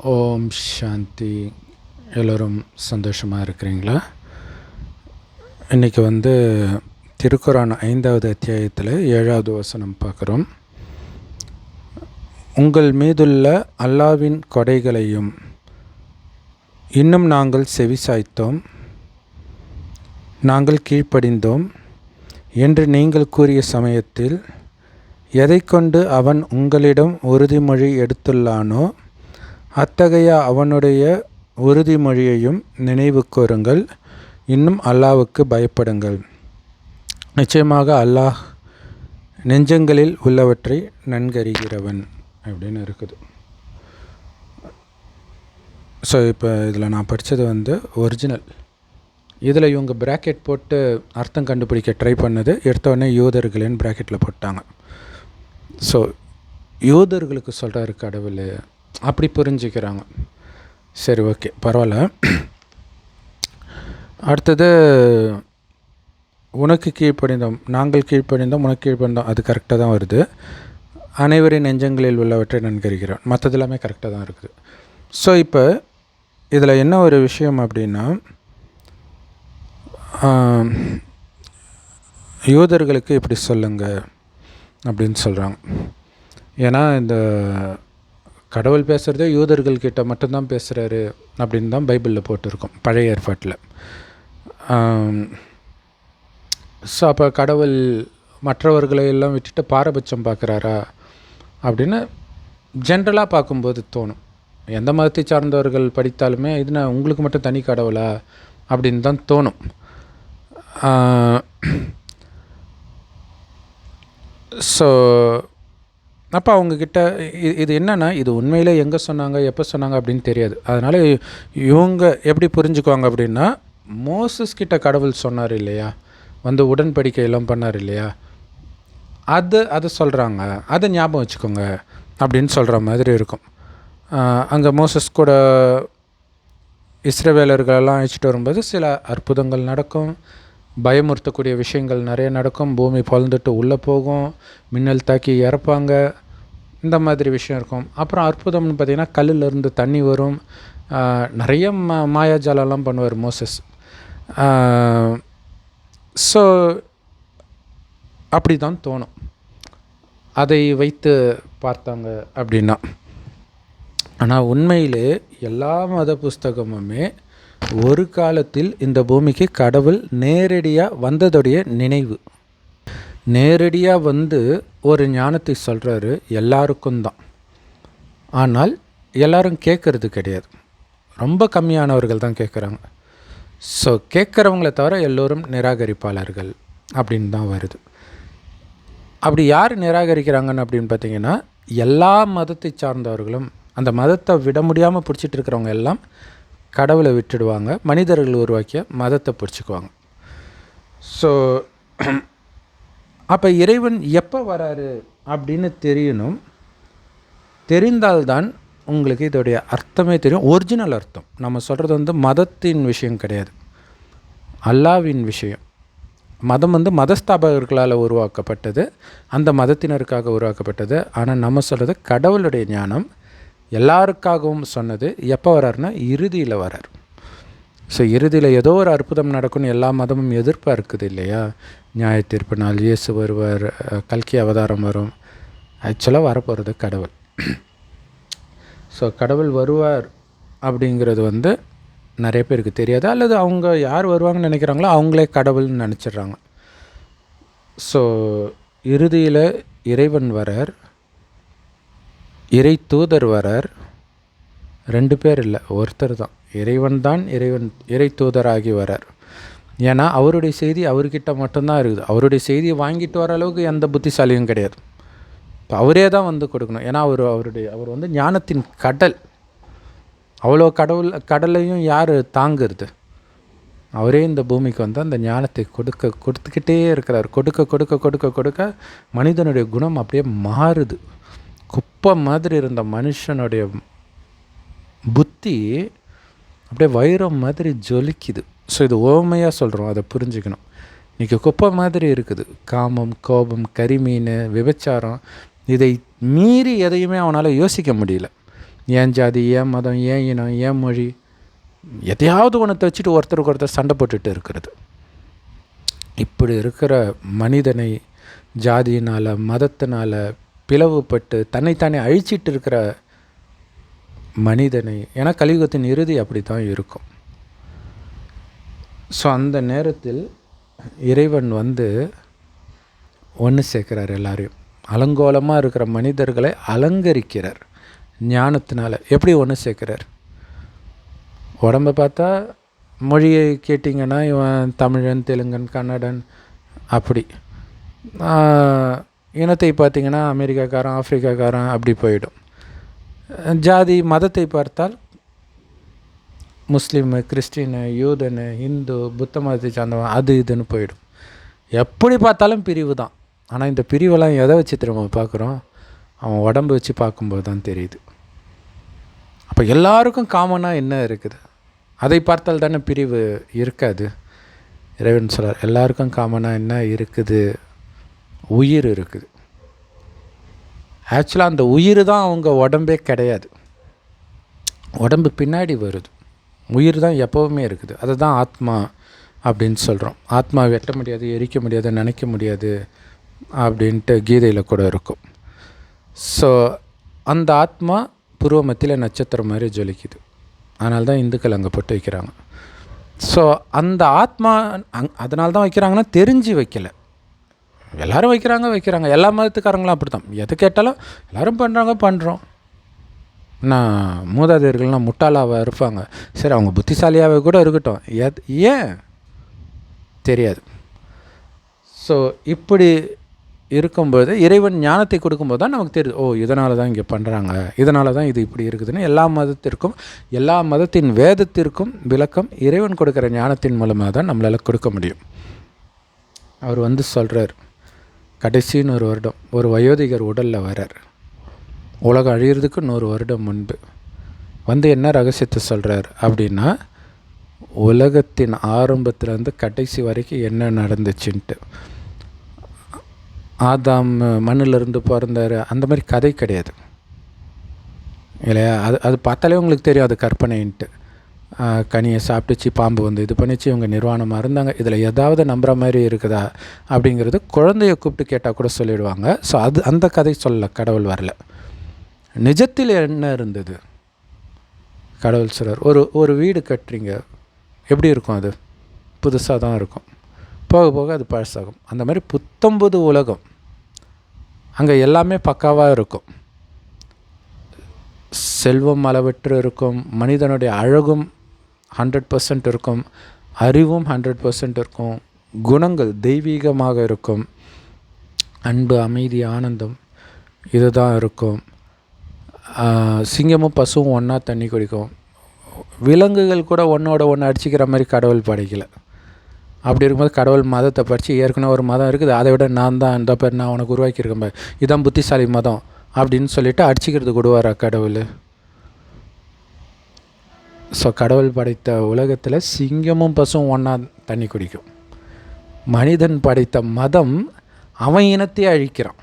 ஓம் சாந்தி. எல்லோரும் சந்தோஷமாக இருக்கிறீங்களா? இன்றைக்கி திருக்குரான் 5வது அத்தியாயத்தில் 7வது வசனம் பார்க்குறோம். உங்கள் மீதுள்ள அல்லாவின் கொடைகளையும் இன்னும் நாங்கள் செவிசாய்த்தோம், நாங்கள் கீழ்ப்படிந்தோம் என்று நீங்கள் கூறிய சமயத்தில் எதை கொண்டு அவன் உங்களிடம் உறுதிமொழி எடுத்துள்ளானோ அத்தகைய அவனுடைய உறுதிமொழியையும் நினைவு கூறுங்கள். இன்னும் அல்லாஹ்வுக்கு பயப்படுங்கள். நிச்சயமாக அல்லாஹ் நெஞ்சங்களில் உள்ளவற்றை நன்கறிகிறவன் அப்படின்னு இருக்குது. ஸோ இப்போ இதில் நான் படித்தது ஒரிஜினல். இதில் இவங்க ப்ராக்கெட் போட்டு அர்த்தம் கண்டுபிடிக்க ட்ரை பண்ணது எடுத்தோடனே யூதர்களின் ப்ராக்கெட்டில் போட்டாங்க. ஸோ யூதர்களுக்கு சொல்கிறாரு கடவுள், அப்படி புரிஞ்சுக்கிறாங்க. சரி, ஓகே, பரவாயில்ல. அடுத்தது உனக்கு கீழ்ப்படிந்தோம், நாங்கள் கீழ்ப்படிந்தோம், உனக்கு கீழ்ப்படிந்தோம், அது கரெக்டாக தான் வருது. அனைவரின் நெஞ்சங்களில் உள்ளவற்றை நன்கறிகிறோம், மற்றது எல்லாமே கரெக்டாக தான் இருக்குது. ஸோ இப்போ இதில் என்ன ஒரு விஷயம் அப்படின்னா, யூதர்களுக்கு இப்படி சொல்லுங்க அப்படின்னு சொல்கிறாங்க. ஏன்னா இந்த கடவுள் பேசுகிறதே யூதர்கள்கிட்ட மட்டும்தான் பேசுகிறாரு அப்படின்னு தான் பைபிளில் போட்டிருக்கோம், பழைய ஏற்பாட்டில். ஸோ அப்போ கடவுள் மற்றவர்களை எல்லாம் விட்டுட்டு பாரபட்சம் பார்க்குறாரா அப்படின்னு ஜென்ரலாக பார்க்கும்போது தோணும். எந்த மதத்தை சார்ந்தவர்கள் படித்தாலுமே இது நான் உங்களுக்கு மட்டும் தனி கடவுளா அப்படின்னு தான் தோணும். ஸோ அப்போ அவங்கக்கிட்ட இது என்னென்னா, இது உண்மையிலே எங்கே சொன்னாங்க, எப்போ சொன்னாங்க அப்படின்னு தெரியாது. அதனால் இவங்க எப்படி புரிஞ்சுக்குவாங்க அப்படின்னா, மோசஸ் கிட்ட கடவுள் சொன்னார் இல்லையா, உடன்படிக்கை எல்லாம் பண்ணார் இல்லையா, அது சொல்கிறாங்க, அதை ஞாபகம் வச்சுக்கோங்க அப்படின்னு சொல்கிற மாதிரி இருக்கும். அங்கே மோசஸ் கூட இஸ்ரவேலர்களெல்லாம் அழைச்சிட்டு வரும்போது சில அற்புதங்கள் நடக்கும், பயமுறுத்தக்கூடிய விஷயங்கள் நிறைய நடக்கும், பூமி பொழந்துட்டு உள்ளே போகும், மின்னல் தாக்கி இறப்பாங்க, இந்த மாதிரி விஷயம் இருக்கும். அப்புறம் அற்புதம்னு பார்த்திங்கன்னா கல்லிலேருந்து தண்ணி வரும், நிறைய மாயாஜாலெல்லாம் பண்ணுவார் மோசஸ். ஸோ அப்படி தான் தோணும் அதை வைத்து பார்த்தாங்க அப்படின்னா. ஆனால் உண்மையிலே எல்லா மத புஸ்தகமுமே ஒரு காலத்தில் இந்த பூமிக்கு கடவுள் நேரடியாக வந்ததுடைய நினைவு, நேரடியாக ஒரு ஞானத்தை சொல்கிறாரு எல்லாருக்கும் தான். ஆனால் எல்லாரும் கேட்குறது கிடையாது, ரொம்ப கம்மியானவர்கள் தான் கேட்குறாங்க. ஸோ கேட்குறவங்கள தவிர எல்லோரும் நிராகரிப்பாளர்கள் அப்படின்னு தான் வருது. அப்படி யார் நிராகரிக்கிறாங்கன்னு அப்படின்னு பார்த்திங்கன்னா, எல்லா மதத்தை சார்ந்தவர்களும் அந்த மதத்தை விட முடியாமல் பிடிச்சிட்டு இருக்கிறவங்க எல்லாம் கடவுளை விட்டுடுவாங்க, மனிதர்கள் உருவாக்கிய மதத்தை பிடிச்சிக்குவாங்க. ஸோ அப்போ இறைவன் எப்போ வராரு அப்படின்னு தெரியணும். தெரிந்தால்தான் உங்களுக்கு இதோடைய அர்த்தமே தெரியும், ஒரிஜினல் அர்த்தம். நம்ம சொல்கிறது மதத்தின் விஷயம் கிடையாது, அல்லாவின் விஷயம். மதம் மதஸ்தாபகர்களால் உருவாக்கப்பட்டது, அந்த மதத்தினருக்காக உருவாக்கப்பட்டது. ஆனால் நம்ம சொல்கிறது கடவுளுடைய ஞானம் எல்லாருக்காகவும் சொன்னது. எப்போ வராருன்னா இறுதியில் வரார். ஸோ இறுதியில் ஏதோ ஒரு அற்புதம் நடக்கும்னு எல்லா மதமும் எதிர்பார்க்குது இல்லையா. நியாய தீர்ப்பு நாள், இயேசு வருவார், கல்கி அவதாரம் வரும். ஆக்சுவலாக வரப்போகிறது கடவுள். ஸோ கடவுள் வருவார் அப்படிங்கிறது நிறைய பேருக்கு தெரியாது, அல்லது அவங்க யார் வருவாங்கன்னு நினைக்கிறாங்களோ அவங்களே கடவுள்னு நினச்சிட்றாங்க. ஸோ இறுதியில் இறைவன் வரார், இறை தூதர் வரார். 2 பேர் இல்லை, ஒருத்தர் தான். இறைவன் தான் இறை தூதராகி வரார். ஏன்னா அவருடைய செய்தி அவர்கிட்ட மட்டும்தான் இருக்குது. அவருடைய செய்தியை வாங்கிட்டு வர அளவுக்கு எந்த புத்திசாலியும் கிடையாது. இப்போ அவரே தான் கொடுக்கணும். ஏன்னா அவர் ஞானத்தின் கடல். அவ்வளோ கடலையும் யார் தாங்கிறது? அவரே இந்த பூமிக்கு அந்த ஞானத்தை கொடுத்துக்கிட்டே இருக்கிறார். கொடுக்க மனிதனுடைய குணம் அப்படியே மாறுது. குப்பை மாதிரி இருந்த மனுஷனுடைய புத்தி அப்படியே வைரம் மாதிரி ஜொலிக்குது. ஸோ இது ஓமையாக சொல்கிறோம், அதை புரிஞ்சுக்கணும். இன்றைக்கி குப்பை மாதிரி இருக்குது. காமம், கோபம், கரிமீன், விபச்சாரம், இதை மீறி எதையுமே அவனால் யோசிக்க முடியல. ஏன் ஜாதி, ஏன் மதம், ஏன் இனம், ஏன் மொழி, எதையாவது ஒன்றத்தை வச்சுட்டு ஒருத்தருக்கு ஒருத்தர் சண்டை போட்டுட்டு இருக்கிறது. இப்படி இருக்கிற மனிதனை ஜாதியினால், மதத்தினால் பிளவுபட்டு தன்னைத்தானே அழிச்சிட்டு இருக்கிற மனிதனை, ஏன்னா கலியுகத்தின் இறுதி அப்படி தான் இருக்கும். ஸோ அந்த நேரத்தில் இறைவன் ஒன்று சேர்க்குறார் எல்லாரையும். அலங்கோலமாக இருக்கிற மனிதர்களை அலங்கரிக்கிறார் ஞானத்தினால். எப்படி ஒன்று சேர்க்குறார்? உடம்பை பார்த்தா, மொழியை கேட்டிங்கன்னா இவன் தமிழன், தெலுங்கன், கன்னடன், அப்படி. இனத்தை பார்த்திங்கன்னா அமெரிக்காக்காரன், ஆஃப்ரிக்காக்காரன், அப்படி போயிடும். ஜாதி மதத்தை பார்த்தால் முஸ்லீமு, கிறிஸ்டினு, யூதனு, இந்து, புத்த மதத்தை சார்ந்தவன், அது இதுன்னு போயிடும். எப்படி பார்த்தாலும் பிரிவு தான். ஆனால் இந்த பிரிவெல்லாம் எதை வச்சு திரும்ப பார்க்குறோம்? அவன் உடம்பு வச்சு பார்க்கும்போது தான் தெரியுது. அப்போ எல்லாருக்கும் காமனாக என்ன இருக்குது? அதை பார்த்தால் தானே பிரிவு இருக்காது. இறைவன் சொல்கிறார், எல்லாருக்கும் காமனாக என்ன இருக்குது? உயிர் இருக்குது. ஆக்சுவலாக அந்த உயிர் தான் அவங்க உடம்பே கிடையாது. உடம்பு பின்னாடி வருது. உயிர் தான் எப்போவுமே இருக்குது. அதுதான் ஆத்மா அப்படின்னு சொல்கிறோம். ஆத்மா வெட்ட முடியாது, எரிக்க முடியாது, நினைக்க முடியாது அப்படின்ட்டு கீதையில் கூட இருக்கும். ஸோ அந்த ஆத்மா புருவ மத்தியில் நட்சத்திரம் மாதிரி ஜொலிக்குது. அதனால தான் இந்துக்கள் அங்கே போட்டு வைக்கிறாங்க. ஸோ அந்த ஆத்மா அதனால தான் வைக்கிறாங்கன்னா தெரிஞ்சு வைக்கலை. எல்லோரும் வைக்கிறாங்க. எல்லா மதத்துக்காரங்களும் அப்படி தான். எது கேட்டாலும் எல்லோரும் பண்ணுறோம். நான் மூதாதையர்கள்லாம் முட்டாளாக இருப்பாங்க. சரி, அவங்க புத்திசாலியாகவே கூட இருக்கட்டும். ஏன் தெரியாது. ஸோ இப்படி இருக்கும்போது இறைவன் ஞானத்தை கொடுக்கும்போது தான் நமக்கு தெரியுது, இதனால தான் இங்கே பண்ணுறாங்க, இதனால தான் இது இப்படி இருக்குதுன்னு. எல்லா மதத்தின் வேதத்திற்கும் விளக்கம் இறைவன் கொடுக்குற ஞானத்தின் மூலமாக தான் நம்மளால் கொடுக்க முடியும். அவர் சொல்கிறார், கடைசின்னு ஒரு வருடம் ஒரு வயோதிகர் உடலில் வரார். உலகம் அழியிறதுக்கு 100 வருடம் முன்பு என்ன ரகசியத்தை சொல்கிறார் அப்படின்னா, உலகத்தின் ஆரம்பத்துலேருந்து கடைசி வரைக்கும் என்ன நடந்துச்சுன்ட்டு. ஆதாம் மண்ணிலிருந்து பிறந்தார், அந்த மாதிரி கதை கிடையாது இல்லையா? அது பார்த்தாலே உங்களுக்கு தெரியும் அது கற்பனைன்ட்டு. கனியை சாப்பிட்டுச்சு, பாம்பு இது பண்ணிச்சு, இவங்க நிர்வாணமாக இருந்தாங்க. இதில் ஏதாவது நம்புகிற மாதிரி இருக்குதா அப்படிங்கிறது குழந்தைய கூப்பிட்டு கேட்டால் கூட சொல்லிவிடுவாங்க. ஸோ அந்த கதை சொல்லலை, கடவுள் வரல. நிஜத்தில் என்ன இருந்தது? கடவுள் சொல்கிறார், ஒரு வீடு கட்டுறீங்க, எப்படி இருக்கும்? அது புதுசாக தான் இருக்கும், போக போக அது பழசாகும். அந்த மாதிரி புத்தம்புது உலகம். அங்கே எல்லாமே பக்காவாக இருக்கும். செல்வம் அளவற்று இருக்கும், மனிதனுடைய அழகும் 100% இருக்கும், அறிவும் 100% இருக்கும், குணங்கள் தெய்வீகமாக இருக்கும், அன்பு, அமைதி, ஆனந்தம் இதுதான் இருக்கும். சிங்கமும் பசுவும் ஒன்றா தண்ணி குடிக்கும். விலங்குகள் கூட ஒன்றோட ஒன்று அடிச்சிக்கிற மாதிரி கடவுள் படைக்கலை. அப்படி இருக்கும்போது கடவுள் மதத்தை படித்து ஏற்கனவே ஒரு மதம் இருக்குது, அதை விட நான் தான் இந்த பேர் நான் உனக்கு உருவாக்கியிருக்கேன், இதான் புத்திசாலி மதம் அப்படின்னு சொல்லிவிட்டு அடிச்சிக்கிறது கொடுவாரா கடவுள்? ஸோ கடவுள் படைத்த உலகத்தில் சிங்கமும் பசுவும் ஒன்றா தண்ணி குடிக்கும். மனிதன் படைத்த மதம் அவன் இனத்தையே அழிக்கிறான்,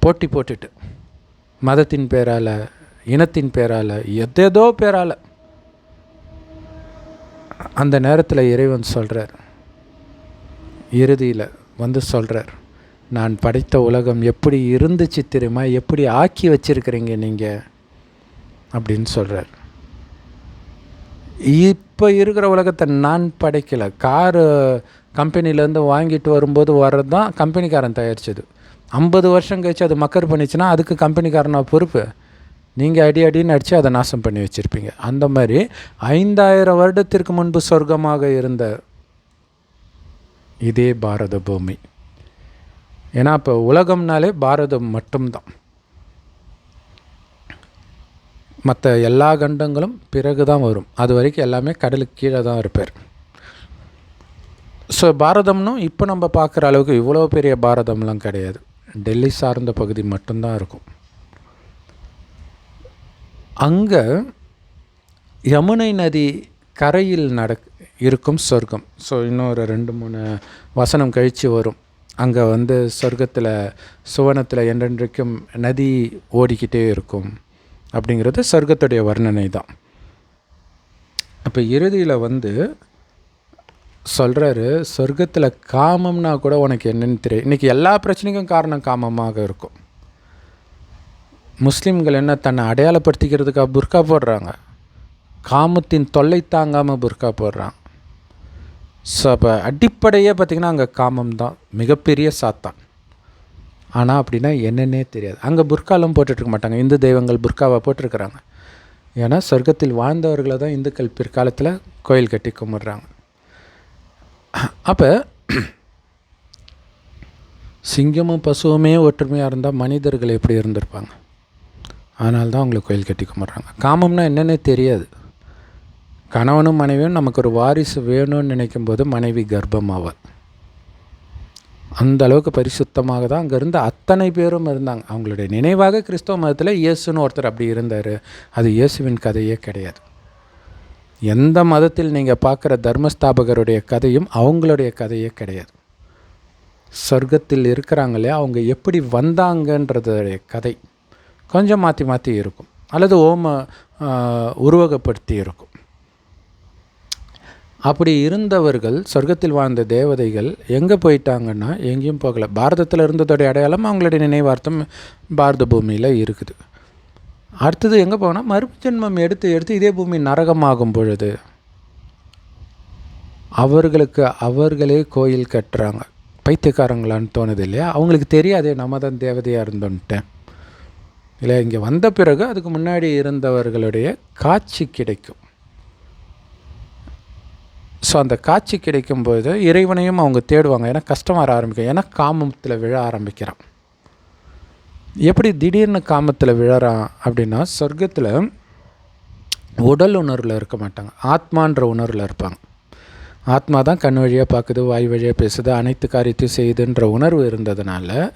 போட்டி போட்டுட்டு, மதத்தின் பேரால், இனத்தின் பேரால், எதேதோ பேரால். அந்த நேரத்தில் இறைவன் சொல்கிறார், இறுதியில் சொல்கிறார், நான் படைத்த உலகம் எப்படி இருந்துச்சு தெரியுமா, எப்படி ஆக்கி வச்சிருக்கிறீங்க நீங்கள் அப்படின்னு சொல்கிறார். இப்போ இருக்கிற உலகத்தை நான் படைக்கலை. காரு கம்பெனிலேருந்து வாங்கிட்டு வரும்போது வர்றது தான் கம்பெனிக்காரன் தயாரித்தது. 50 வருஷம் கழிச்சு அது மக்கர் பண்ணிச்சுன்னா அதுக்கு கம்பெனிக்காரனா பொறுப்பு? நீங்கள் அடின்னு அடித்து அதை நாசம் பண்ணி வச்சுருப்பீங்க. அந்த மாதிரி 5000 வருடத்திற்கு முன்பு சொர்க்கமாக இருந்த இதே பாரத பூமி. ஏன்னா இப்போ உலகம்னாலே பாரதம் மட்டும்தான். மற்ற எல்லா கண்டங்களும் பிறகு தான் வரும். அது வரைக்கும் எல்லாமே கடலுக்கு கீழே தான் இருப்பார். ஸோ பாரதம்னும் இப்போ நம்ம பார்க்குற அளவுக்கு இவ்வளோ பெரிய பாரதம்லாம் கிடையாது. டெல்லி சார்ந்த பகுதி மட்டும்தான் இருக்கும். அங்கே யமுனை நதி கரையில் இருக்கும் சொர்க்கம். ஸோ இன்னொரு 2-3 வசனம் கழித்து வரும். அங்கே சொர்க்கத்தில் சுவனத்தில் என்றென்றைக்கும் நதி ஓடிக்கிட்டே இருக்கும் அப்படிங்கிறது சொர்க்கத்துடைய வர்ணனை தான். அப்போ இறுதியில் சொல்கிறாரு, சொர்க்கத்தில் காமம்னா கூட உனக்கு என்னென்னு தெரியும். இன்றைக்கி எல்லா பிரச்சனைக்கும் காரணம் காமமாக இருக்கும். முஸ்லீம்கள் என்ன தன்னை அடையாளப்படுத்திக்கிறதுக்காக புர்கா போடுறாங்க, காமத்தின் தொல்லை தாங்காமல் புர்கா போடுறான். ஸோ அப்போ அடிப்படையே பார்த்திங்கன்னா அங்கே காமம் தான் மிகப்பெரிய சாத்தான். ஆனால் அப்படின்னா என்னென்னே தெரியாது. அங்கே புர்காலும் போட்டுட்ருக்க மாட்டாங்க. இந்து தெய்வங்கள் புர்காவை போட்டிருக்கிறாங்க. ஏன்னா சொர்க்கத்தில் வாழ்ந்தவர்களை தான் இந்துக்கள் பிற்காலத்தில் கோயில் கட்டி கும்பிட்றாங்க. அப்போ சிங்கமும் பசுவுமே ஒற்றுமையாக இருந்தால் மனிதர்கள் எப்படி இருந்திருப்பாங்க? அதனால தான் அவங்களை கோயில் கட்டி கும்பிட்றாங்க. காமம்னா என்னென்னே தெரியாது. கணவனும் மனைவியும் நமக்கு ஒரு வாரிசு வேணும்னு நினைக்கும்போது மனைவி கர்ப்பமாவாள். அந்த அளவுக்கு பரிசுத்தமாக தான் அங்கே இருந்த அத்தனை பேரும் இருந்தாங்க. அவங்களுடைய நினைவாக கிறிஸ்தவ மதத்தில் இயேசுன்னு ஒருத்தர் அப்படி இருந்தார். அது இயேசுவின் கதையே கிடையாது. எந்த மதத்தில் நீங்கள் பார்க்குற தர்மஸ்தாபகருடைய கதையும் அவங்களுடைய கதையே கிடையாது. சொர்க்கத்தில் இருக்கிறாங்களே அவங்க எப்படி வந்தாங்கன்றதுடைய கதை கொஞ்சம் மாற்றி மாற்றி இருக்கும், அல்லது உருவகப்படுத்தி இருக்கும். அப்படி இருந்தவர்கள், சொர்க்கத்தில் வாழ்ந்த தேவதைகள் எங்கே போயிட்டாங்கன்னா எங்கேயும் போகலை. பாரதத்தில் இருந்ததோடைய அடையாளம் அவங்களுடைய நினைவார்த்தம் பாரத பூமியில் இருக்குது. அடுத்தது எங்கே போனால் மறுஜென்மம் எடுத்து இதே பூமி நரகமாகும் பொழுது அவர்களுக்கு அவர்களே கோயில் கட்டுறாங்க. பைத்தியக்காரங்களான்னு தோணுது இல்லையா? அவங்களுக்கு தெரியாதே நம்ம தான் தேவதையாக இருந்தோன்ட்டேன் இல்லை. இங்கே வந்த பிறகு அதுக்கு முன்னாடி இருந்தவர்களுடைய காட்சி கிடைக்கும். ஸோ அந்த காட்சி கிடைக்கும்போது இறைவனையும் அவங்க தேடுவாங்க. ஏன்னா கஷ்டம் வர ஆரம்பிக்கும். ஏன்னா காமத்தில் விழ ஆரம்பிக்கிறான். எப்படி திடீர்னு காமத்தில் விழறான் அப்படின்னா, சொர்க்கத்தில் உடல் உணர்வில் இருக்க மாட்டாங்க, ஆத்மான்ற உணர்வில் இருப்பாங்க. ஆத்மா தான் கண் வழியாக பார்க்குது, வாய் வழியாக பேசுது, அனைத்து காரியத்தையும் செய்யுதுன்ற உணர்வு இருந்ததுனால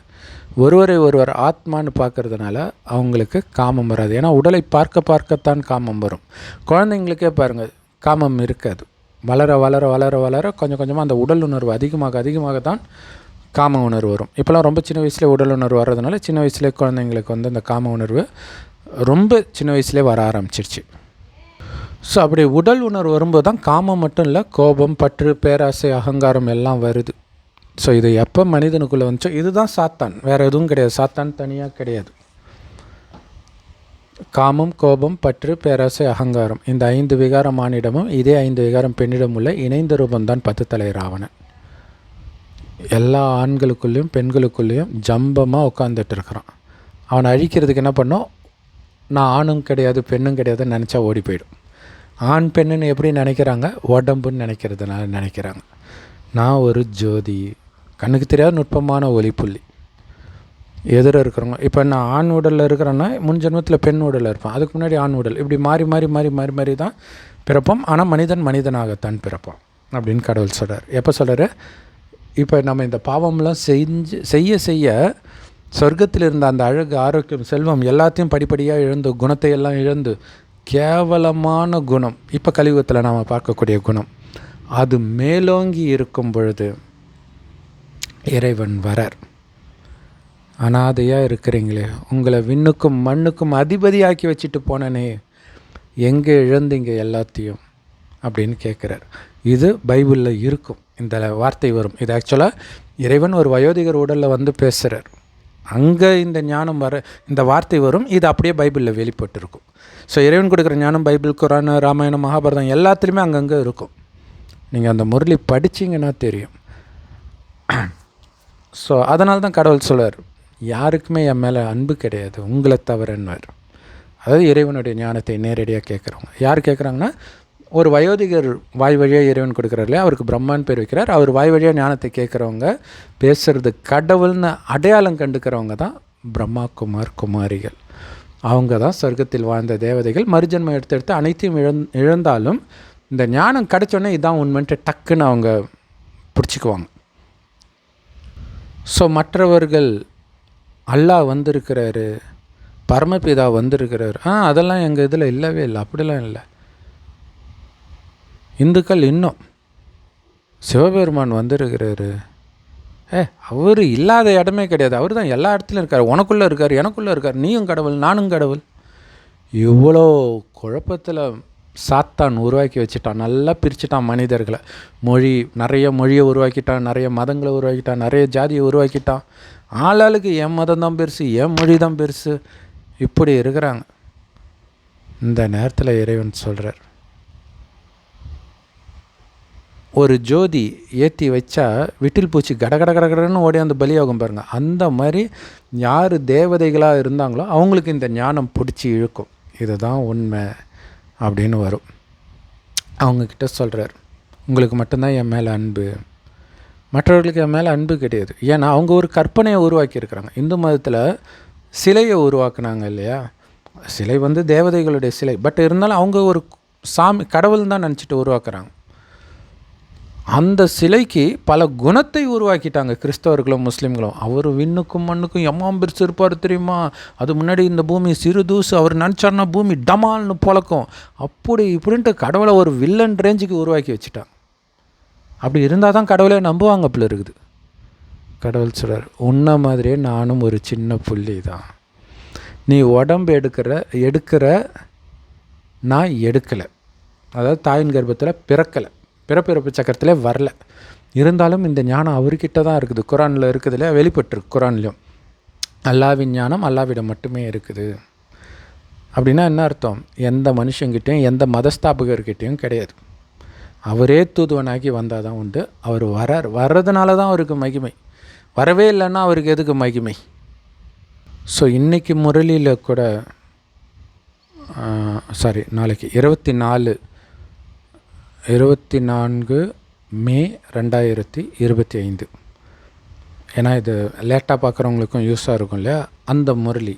ஒருவர் ஆத்மான்னு பார்க்கறதுனால அவங்களுக்கு காமம் வராது. ஏன்னா உடலை பார்க்கத்தான் காமம் வரும். குழந்தைங்களுக்கே பாருங்கள், காமம் இருக்காது. வளர வளர வளர வளர கொஞ்சம் கொஞ்சமாக அந்த உடல் உணர்வு அதிகமாக தான் காம உணர்வு வரும். இப்போலாம் ரொம்ப சின்ன வயசுலேயே உடல் உணர்வு வர்றதுனால சின்ன வயசுலேயே குழந்தைங்களுக்கு அந்த காம உணர்வு ரொம்ப சின்ன வயசுலேயே வர ஆரம்பிச்சிருச்சு. ஸோ அப்படி உடல் உணர்வு வரும்போது தான் காமம் மட்டும் இல்லை, கோபம், பற்று, பேராசை, அகங்காரம் எல்லாம் வருது. ஸோ இது எப்போ மனிதனுக்குள்ளே வந்துச்சோ இதுதான் சாத்தான், வேறு எதுவும் கிடையாது. சாத்தான் தனியாக கிடையாது. காமம், கோபம், பற்று, பேராசை, அகங்காரம், இந்த 5 விகாரம் ஆணிடமும் இதே 5 விகாரம் பெண்ணிடம் உள்ள இணைந்த ரூபந்தான் 10 தலை ராவணன். எல்லா ஆண்களுக்குள்ளேயும் பெண்களுக்குள்ளேயும் ஜம்பமாக உட்காந்துட்டு இருக்கிறான். அவனை அழிக்கிறதுக்கு என்ன பண்ணோம்? நான் ஆணும் கிடையாது பெண்ணும் கிடையாதுன்னு நினச்சா ஓடி போயிடும். ஆண் பெண்ணுன்னு எப்படி நினைக்கிறாங்க? உடம்புன்னு நினைக்கிறாங்க. நான் ஒரு ஜோதி, கண்ணுக்கு தெரியாத நுட்பமான ஒளிப்புள்ளி. எதிர இருக்கிறவங்க, இப்போ நான் ஆண் உடலில் இருக்கிறேன்னா முன் ஜென்மத்தில் பெண் உடலில் இருப்பேன், அதுக்கு முன்னாடி ஆண் உடல், இப்படி மாறி மாறி மாறி மாறி மாறி தான் பிறப்போம். ஆனால் மனிதனாகத்தான் பிறப்போம் அப்படின்னு கடவுள் சொல்கிறார். எப்போ சொல்கிறார்? இப்போ நம்ம இந்த பாவம்லாம் செய்ய சொர்க்கத்தில் இருந்த அந்த அழகு, ஆரோக்கியம், செல்வம் எல்லாத்தையும் படிப்படியாக இழந்து, குணத்தை எல்லாம் இழந்து, கேவலமான குணம், இப்போ கலியுகத்தில் நாம் பார்க்கக்கூடிய குணம், அது மேலோங்கி இருக்கும் பொழுது இறைவன் வரார். அனாதையாக இருக்கிறீங்களே, உங்களை விண்ணுக்கும் மண்ணுக்கும் அதிபதியாக்கி வச்சுட்டு போனனே, எங்கே இழந்தீங்க எல்லாத்தையும் அப்படின்னு கேட்குறார். இது பைபிளில் இருக்கும், இந்த வார்த்தை வரும். இது ஆக்சுவலாக இறைவன் ஒரு வயோதிகர் உடலில் வந்து பேசுகிறார். அங்கே இந்த ஞானம் இந்த வார்த்தை வரும். இது அப்படியே பைபிளில் வெளிப்பட்டுருக்கும். ஸோ இறைவன் கொடுக்குற ஞானம் பைபிள், குரான், ராமாயணம், மகாபாரதம் எல்லாத்துலேயுமே அங்கங்கே இருக்கும். நீங்கள் அந்த முரளி படிச்சிங்கன்னா தெரியும். ஸோ அதனால தான் கடவுள் சொல்வார், யாருக்குமே என் மேலே அன்பு கிடையாது உங்களை தவிரன்வார். அதாவது இறைவனுடைய ஞானத்தை நேரடியாக கேட்குறவங்க யார் கேட்குறாங்கன்னா, ஒரு வயோதிகர் வாய் வழியாக இறைவன் கொடுக்குறாரு இல்லையா, அவருக்கு பிரம்மான்னு பேர் வைக்கிறார். அவர் வாய் வழியாக ஞானத்தை கேட்குறவங்க, பேசுகிறது கடவுள்னு அடையாளம் கண்டுக்கிறவங்க தான் பிரம்மா, குமாரிகள். அவங்க தான் சொர்க்கத்தில் வாழ்ந்த தேவதைகள். மறுஜன்மம் எடுத்து அனைத்தையும் இழந்தாலும் இந்த ஞானம் கிடச்சோன்னே இதான் உண்மைன்ட்டு டக்குன்னு அவங்க பிடிச்சிக்குவாங்க. ஸோ மற்றவர்கள் அல்லாஹ் வந்திருக்கிறாரு, பரமபிதா வந்திருக்கிறாரு, அதெல்லாம் எங்கள் இதில் இல்லவே இல்லை, அப்படிலாம் இல்லை. இந்துக்கள் இன்னும் சிவபெருமான் வந்திருக்கிறாரு, அவர் இல்லாத இடமே கிடையாது, அவர் தான் எல்லா இடத்துலையும் இருக்கார், உனக்குள்ளே இருக்கார், எனக்குள்ளே இருக்கார், நீயும் கடவுள் நானும் கடவுள். இவ்வளோ குழப்பத்தில் சாத்தான் உருவாக்கி வச்சுட்டான். நல்லா பிரிச்சுட்டான் மனிதர்களை. நிறைய மொழியை உருவாக்கிட்டான், நிறைய மதங்களை உருவாக்கிட்டான், நிறைய ஜாதியை உருவாக்கிட்டான். ஆளாளுக்கு என் மதம் தான் பெருசு, என் மொழி தான் பெருசு, இப்படி இருக்கிறாங்க. இந்த நேரத்தில் இறைவன் சொல்கிறார், ஒரு ஜோதி ஏற்றி வச்சா விட்டில் பூச்சி கடகடன்னு ஓடி அந்த பலியாகும் பாருங்கள். அந்த மாதிரி யார் தேவதைகளாக இருந்தாங்களோ அவங்களுக்கு இந்த ஞானம் பிடிச்சி இழுக்கும். இதுதான் உண்மை அப்படின்னு வரும். அவங்கக்கிட்ட சொல்கிறார், உங்களுக்கு மட்டும்தான் என் மேலே அன்பு, மற்றவர்களுக்கு என் மேலே அன்பு கிடையாது. ஏன்னா அவங்க ஒரு கற்பனையை உருவாக்கியிருக்கிறாங்க. இந்து மதத்தில் சிலையை உருவாக்குனாங்க இல்லையா, சிலை தேவதைகளுடைய சிலை. பட் இருந்தாலும் அவங்க ஒரு சாமி கடவுள் தான் நினச்சிட்டு உருவாக்குறாங்க. அந்த சிலைக்கு பல குணத்தை உருவாக்கிட்டாங்க கிறிஸ்தவர்களும் முஸ்லீம்களும். அவர் விண்ணுக்கும் மண்ணுக்கும் எம்மாம் பிரிச்சு இருப்பார் தெரியுமா, அது முன்னாடி இந்த பூமி சிறு தூசு, அவர் நினச்சார்னா பூமி டமால்னு பொழக்கும், அப்படி இப்படின்ட்டு கடவுளை ஒரு வில்லன் ரேஞ்சுக்கு உருவாக்கி வச்சுட்டாங்க. அப்படி இருந்தால் தான் கடவுளே நம்புவாங்க போல இருக்குது. கடவுள் சொல்கிறார், உன்ன மாதிரியே நானும் ஒரு சின்ன புள்ளி தான். நீ உடம்பு எடுக்கிற நான் எடுக்கலை, அதாவது தாயின் கர்ப்பத்தில் பிறக்கலை, பிறப்பிறப்பு சக்கரத்திலே வரல. இருந்தாலும் இந்த ஞானம் அவர்கிட்ட தான் இருக்குது. குரானில் இருக்குதுல, வெளிப்பட்டுருக்கு. குரான்லேயும் அல்லாவின் ஞானம் அல்லாவிடம் மட்டுமே இருக்குது. அப்படின்னா என்ன அர்த்தம்? எந்த மனுஷங்கிட்டையும் எந்த மதஸ்தாபகர்கிட்டையும் கிடையாது. அவரே தூதுவனாகி வந்தால் தான் உண்டு. அவர் வர்றதுனால தான் அவருக்கு மகிமை. வரவே இல்லைன்னா அவருக்கு எதுக்கு மகிமை? ஸோ இன்றைக்கி முரளியில் கூட நாளைக்கு 24 மே 2025, ஏன்னா இது லேட்டாக பார்க்குறவங்களுக்கும் யூஸாக இருக்கும் இல்லையா, அந்த முரளி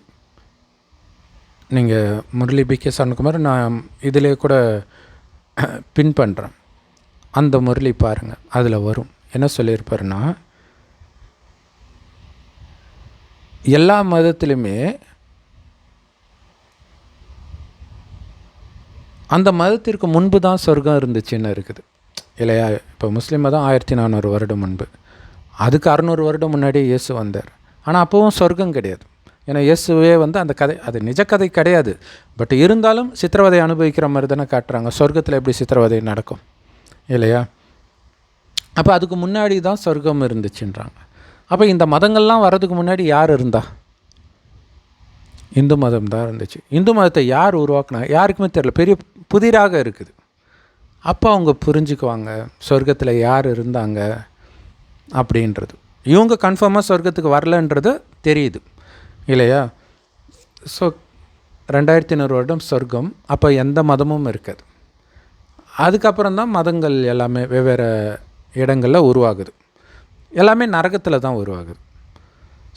நீங்கள் முரளி பிகே சரண்குமார் நான் இதிலே கூட பின் பண்ணுறேன். அந்த முரளி பாருங்கள், அதில் வரும். என்ன சொல்லியிருப்பாருன்னா, எல்லா மதத்திலுமே அந்த மதத்திற்கு முன்பு தான் சொர்க்கம் இருந்துச்சுன்னு இருக்குது இல்லையா. இப்போ முஸ்லீம் மதம் 1400 வருடம் முன்பு, அதுக்கு 600 வருடம் முன்னாடியே இயேசு வந்தார். ஆனால் அப்போவும் சொர்க்கம் கிடையாது. ஏன்னா இயேசுவே அந்த கதை, அது நிஜ கதை கிடையாது. பட் இருந்தாலும் சித்திரவதை அனுபவிக்கிற மாதிரி தானே காட்டுறாங்க. சொர்க்கத்தில் எப்படி சித்திரவதை நடக்கும் இல்லையா. அப்போ அதுக்கு முன்னாடி தான் சொர்க்கம் இருந்துச்சுன்றாங்க. அப்போ இந்த மதங்கள்லாம் வர்றதுக்கு முன்னாடி யார் இருந்தா? இந்து மதம் தான் இருந்துச்சு. இந்து மதத்தை யார் உருவாக்குனா யாருக்குமே தெரியல, பெரிய புதிராக இருக்குது. அப்போ அவங்க புரிஞ்சுக்குவாங்க சொர்க்கத்தில் யார் இருந்தாங்க அப்படின்றது. இவங்க கன்ஃபார்மாக சொர்க்கத்துக்கு வரலன்றது தெரியுது இல்லையா. ஸோ 2100 வருடம் சொர்க்கம், அப்போ எந்த மதமும் இருக்காது. அதுக்கப்புறம் தான் மதங்கள் எல்லாமே வெவ்வேறு இடங்களில் உருவாகுது. எல்லாமே நரகத்தில் தான் உருவாகுது.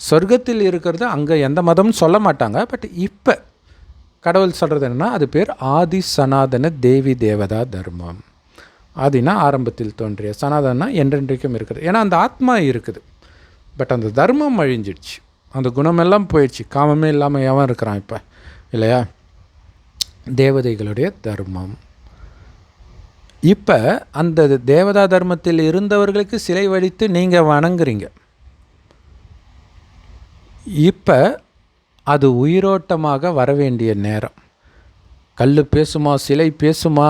சொர்க்கத்தில் இருக்கிறது அங்கே எந்த மதம்னு சொல்ல மாட்டாங்க. பட் இப்போ கடவுள் சொல்கிறது என்னென்னா, அது பேர் ஆதி சனாதன தேவி தேவதா தர்மம். ஆதினா ஆரம்பத்தில் தோன்றிய, சனாதனா என்றென்றைக்கும் இருக்குது. ஏன்னா அந்த ஆத்மா இருக்குது. பட் அந்த தர்மம் அழிஞ்சிடுச்சு, அந்த குணமெல்லாம் போயிடுச்சு. காமமே இல்லாமல் எவன் இருக்கிறான் இப்போ இல்லையா. தேவதைகளுடைய தர்மம். இப்போ அந்த தேவதா தர்மத்தில் இருந்தவர்களுக்கு சிலை வடித்து நீங்கள் வணங்குறீங்க. இப்போ அது உயிரோட்டமாக வர வேண்டிய நேரம். கல் பேசுமா, சிலை பேசுமா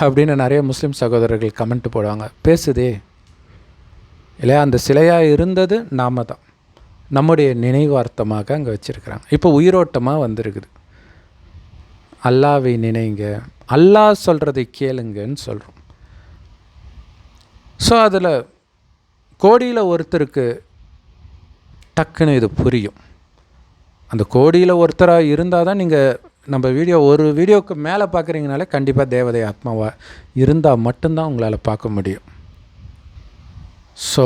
அப்படின்னு நிறைய முஸ்லீம் சகோதரர்கள் கமெண்ட் போடுவாங்க. பேசுதே இல்லையா. அந்த சிலையாக இருந்தது நாம தான், நம்முடைய நினைவார்த்தமாக அங்கே வச்சுருக்கிறாங்க. இப்போ உயிரோட்டமாக வந்திருக்குது. அல்லாவை நினைங்க, அல்லாஹ் சொல்கிறதை கேளுங்கன்னு சொல்கிறோம். ஸோ அதில் கோடியில் ஒருத்தருக்கு டக்குன்னு இது புரியும். அந்த கோடியில் ஒருத்தராக இருந்தால் தான் நீங்கள் நம்ம ஒரு வீடியோவுக்கு மேலே பார்க்குறீங்கனாலே கண்டிப்பாக தேவதை ஆத்மாவாக இருந்தால் மட்டும்தான் உங்களால் பார்க்க முடியும். ஸோ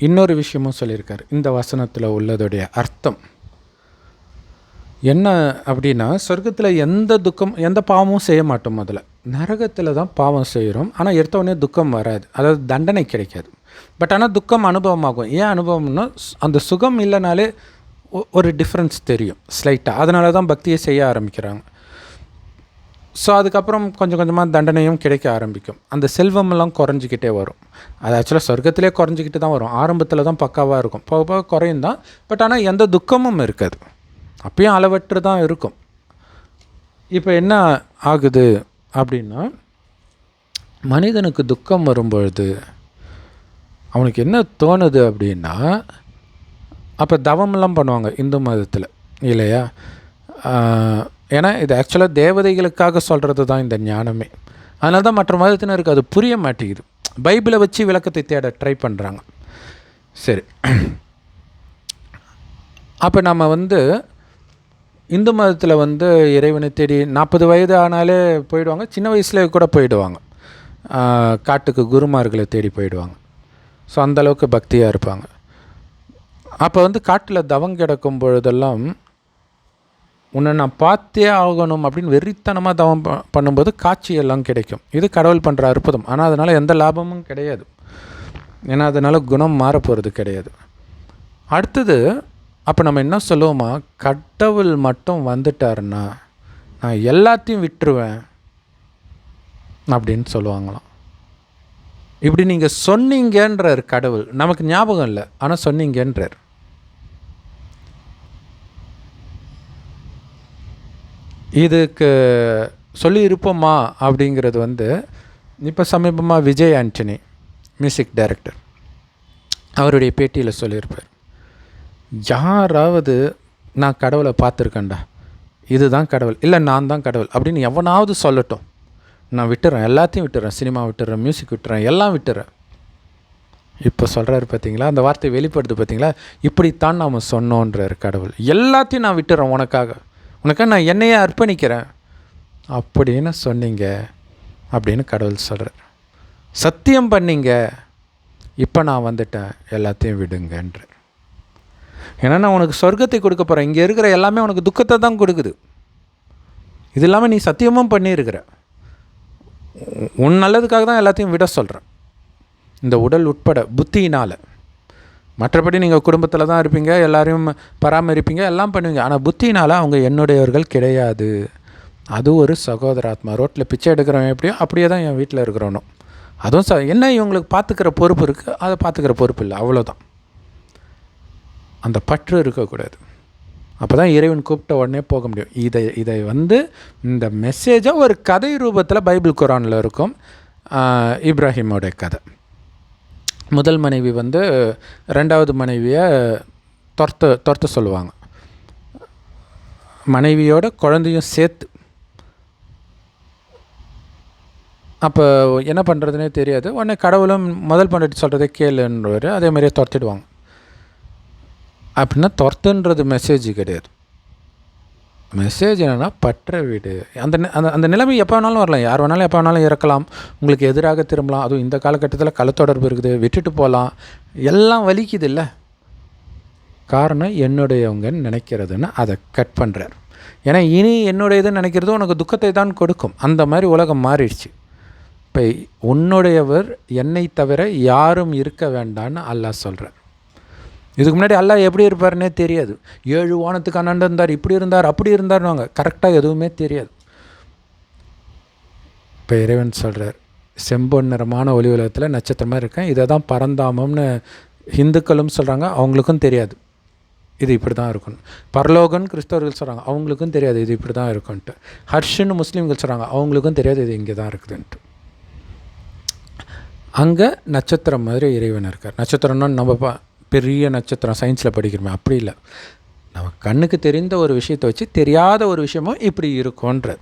இன்னொரு விஷயமும் சொல்லியிருக்கார். இந்த வசனத்தில் உள்ளதுடைய அர்த்தம் என்ன அப்படின்னா, சொர்க்கத்தில் எந்த பாவமும் செய்ய மாட்டோம். முதல்ல நரகத்தில் தான் பாவம் செய்கிறோம். ஆனால் எடுத்தோடனே துக்கம் வராது, அதாவது தண்டனை கிடைக்காது. பட் ஆனால் துக்கம் அனுபவமாகும். ஏன் அனுபவம்னா, அந்த சுகம் இல்லைனாலே ஒரு டிஃப்ரென்ஸ் தெரியும் ஸ்லைட்டாக. அதனால தான் பக்தியை செய்ய ஆரம்பிக்கிறாங்க. ஸோ அதுக்கப்புறம் கொஞ்சம் கொஞ்சமாக தண்டனையும் கிடைக்க ஆரம்பிக்கும். அந்த செல்வமெல்லாம் குறைஞ்சிக்கிட்டே வரும். அது ஆக்சுவலாக சொர்க்கத்திலே குறைஞ்சிக்கிட்டு தான் வரும். ஆரம்பத்தில் தான் பக்காவாக இருக்கும், போக போக குறையும் தான். பட் ஆனால் எந்த துக்கமும் இருக்காது, அப்பயும் அளவற்று தான் இருக்கும். இப்போ என்ன ஆகுது அப்படின்னா, மனிதனுக்கு துக்கம் வரும்பொழுது அவனுக்கு என்ன தோணுது அப்படின்னா, அப்போ தவமெல்லாம் பண்ணுவாங்க இந்து மதத்தில் இல்லையா? ஏன்னா இது ஆக்சுவலாக தேவதைகளுக்காக சொல்கிறது தான் இந்த ஞானமே. அதனால தான் மற்ற மதத்தினருக்கு அது புரிய மாட்டேங்குது. பைபிளை வச்சு விளக்கத்தை தேட ட்ரை பண்ணுறாங்க. சரி, அப்போ நம்ம இந்து மதத்தில் இறைவனை தேடி 40 வயது ஆனாலே போயிடுவாங்க. சின்ன வயசுலேயே கூட போயிடுவாங்க. காட்டுக்கு குருமார்களை தேடி போயிடுவாங்க. ஸோ அந்தளவுக்கு பக்தியாக இருப்பாங்க. அப்போ காட்டில் தவம் கிடக்கும் பொழுதெல்லாம் உன்னை நான் பார்த்தே ஆகணும் அப்படின்னு வெறித்தனமாக தவம் பண்ணும்போது காட்சியெல்லாம் கிடைக்கும். இது கடவுள் பண்ணுற அற்புதம். ஆனால் அதனால் எந்த லாபமும் கிடையாது. ஏன்னா அதனால் குணம் மாறப்போகிறது கிடையாது. அடுத்தது, அப்போ நம்ம என்ன சொல்லுவோமா, கடவுள் மட்டும் வந்துட்டாருன்னா நான் எல்லாத்தையும் விட்டுருவேன் அப்படின்னு சொல்லுவாங்களாம். இப்படி நீங்கள் சொன்னீங்கன்றார் கடவுள். நமக்கு ஞாபகம் இல்லை, ஆனால் சொன்னீங்கன்றார். இதுக்கு சொல்லியிருப்போமா அப்படிங்கிறது இப்போ சமீபமாக விஜய் ஆண்டனி மியூசிக் டைரக்டர் அவருடைய பேட்டியில் சொல்லியிருப்பார். யாராவது நான் கடவுளை பார்த்துருக்கேன்டா, இதுதான் கடவுள், இல்லை நான் தான் கடவுள் அப்படின்னு எவனாவது சொல்லட்டும், நான் விட்டுறேன், எல்லாத்தையும் விட்டுறேன், சினிமா விட்டுறேன், மியூசிக் விட்டுறேன், எல்லாம் விட்டுறேன். இப்போ சொல்கிறாரு பார்த்தீங்களா, அந்த வார்த்தை வெளிப்படுது பார்த்தீங்களா, இப்படித்தான் நாம் சொன்னோன்றார் கடவுள். எல்லாத்தையும் நான் விட்டுறேன் உனக்காக நான் என்னையே அர்ப்பணிக்கிறேன் அப்படின்னு சொன்னீங்க அப்படின்னு கடவுள் சொல்கிறார். சத்தியம் பண்ணீங்க, இப்போ நான் வந்துட்டேன், எல்லாத்தையும் விடுங்கன்ற. ஏன்னா நான் உனக்கு சொர்க்கத்தை கொடுக்க போகிறேன், இங்கே இருக்கிற எல்லாமே உனக்கு துக்கத்தை தான் கொடுக்குது. இது இல்லாமல் நீ சத்தியமும் பண்ணியிருக்கிற, உன் நல்லதுக்காக தான் எல்லாத்தையும் விட சொல்கிறேன், இந்த உடல் உட்பட புத்தியினால். மற்றபடி நீங்கள் குடும்பத்தில் தான் இருப்பீங்க, எல்லாரையும் பராமரிப்பீங்க, எல்லாம் பண்ணுவீங்க. ஆனால் புத்தியினால் அவங்க என்னுடையவர்கள் கிடையாது. அது ஒரு சகோதராத்மா. ரோட்டில் பிச்சை எடுக்கிறவன் எப்படியோ அப்படியே தான் என் வீட்டில் இருக்கிறவனும். அதுவும் என்ன இவங்களுக்கு பார்த்துக்கிற பொறுப்பு இருக்குது, அதை பார்த்துக்கிற பொறுப்பு இல்லை, அவ்வளோதான். அந்த பற்று இருக்கக்கூடாது. அப்போ தான் இறைவன் கூப்பிட்ட உடனே போக முடியும். இதை இந்த மெசேஜாக ஒரு கதை ரூபத்தில் பைபிள் குரானில் இருக்கும். இப்ராஹிமோடைய கதை. முதல் மனைவி ரெண்டாவது மனைவியை துரத்த சொல்லுவாங்க, மனைவியோட குழந்தையும் சேர்த்து. அப்போ என்ன பண்ணுறதுனே தெரியாது. உடனே கடவுளும் முதல் பொண்டாட்டி சொல்கிறதே கேளுன்றவர், அதே மாதிரியே துரத்திடுவாங்க. அப்படின்னா துரத்துன்றது மெசேஜ் கிடையாது. மெசேஜ் என்னென்னா பற்ற வீடு. அந்த அந்த நிலைமை எப்போ வேணாலும் வரலாம், யார் வேணாலும் எப்போ வேணாலும் இறக்கலாம், உங்களுக்கு எதிராக திரும்பலாம். அதுவும் இந்த காலகட்டத்தில் கலத்தொடர்பு இருக்குது, விட்டுட்டு போகலாம், எல்லாம் வலிக்குது இல்லை. காரணம் என்னுடையவங்கன்னு நினைக்கிறதுன்னு அதை கட் பண்ணுறார். ஏன்னா இனி என்னுடையதுன்னு நினைக்கிறது உனக்கு துக்கத்தை தான் கொடுக்கும். அந்த மாதிரி உலகம் மாறிடுச்சு. இப்போ உன்னுடையவர் என்னை தவிர யாரும் இருக்க வேண்டான்னு அல்லாஹ் சொல்கிறார். இதுக்கு முன்னாடி அல்லாஹ் எப்படி இருப்பார்னே தெரியாது. 7 வானத்துக்கு அண்ணன் இருந்தார், இப்படி இருந்தார், அப்படி இருந்தார்னுவாங்க, கரெக்டாக எதுவுமே தெரியாது. இப்போ இறைவன் சொல்கிறார், செம்பொன் நிறமான ஒளி உலகத்தில் நட்சத்திரமாக இருக்கேன், இதை தான் பரந்தாமம்னு ஹிந்துக்களும் சொல்கிறாங்க, அவங்களுக்கும் தெரியாது இது இப்படி தான் இருக்குன்னு. பரலோகன் கிறிஸ்தவர்கள் சொல்கிறாங்க, அவங்களுக்கும் தெரியாது இது இப்படி தான் இருக்குன்ட்டு. ஹர்ஷன்னு முஸ்லீம்கள் சொல்கிறாங்க, அவங்களுக்கும் தெரியாது இது இங்கே தான் இருக்குதுன்ட்டு. அங்கே நட்சத்திரம் மாதிரி இறைவன் இருக்கார். நட்சத்திரம்னா நம்ம பெரிய நட்சத்திரம் சயின்ஸில் படிக்கிறோமே, அப்படி இல்லை. நம்ம கண்ணுக்கு தெரிந்த ஒரு விஷயத்தை வச்சு தெரியாத ஒரு விஷயமும் இப்படி இருக்கும்ன்றது.